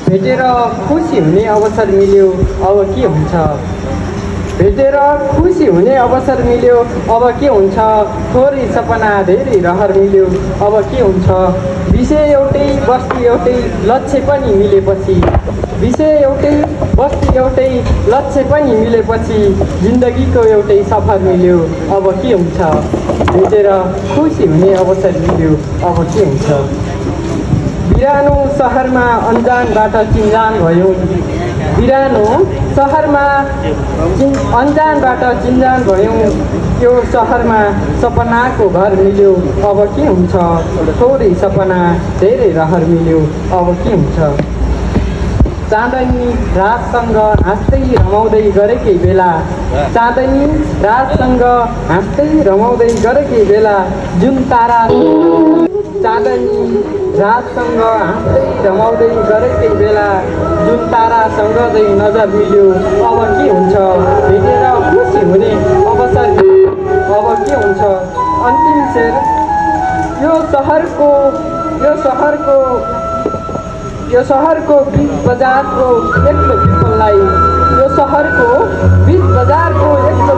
भेटेर खुसी हुने अवसर मिल्यो अब के हुन्छ। भेटेर खुसी हुने अवसर मिल्यो अब के हुन्छ। थोरै सपना धेरै रहर मिल्यो अब के हुन्छ। विषय एउटै बस्ती एउटै लक्ष्य पनि मिलेपछि, विषय एउटै बस्ती एउटै लक्ष्य पनि मिलेपछि जिन्दगीको एउटै सफर मिल्यो अब के हुन्छ। भेटेर खुसी हुने अवसर मिल्यो अब के हुन्छ। बिरानो सहरमा अन्जानबाट चिन्जान भयौँ, बिरानो सहरमा अन्जानबाट चिन्जान भयौँ। यो सहरमा सपनाको घर मिल्यो अब के हुन्छ। थोरै सपना धेरै रहर मिल्यो अब के हुन्छ। चाँदनी रातसँग हाँस्दै रमाउँदै गरेकै बेला, चाँदनी रातसँग हाँस्दै रमाउँदै गरेकै बेला जुन तारा, चाँदनी रातसँग हाँस्दै रमाउँदै गरेकै बेला जुन तारासँग चाहिँ नजर मिल्यो अब के हुन्छ। भेटेर खुसी हुने अवसर अब के हुन्छ। अन्तिम शेर। यो सहरको बिच बजारको एक्लो पिपललाई, यो सहरको बिच बजारको एक्लो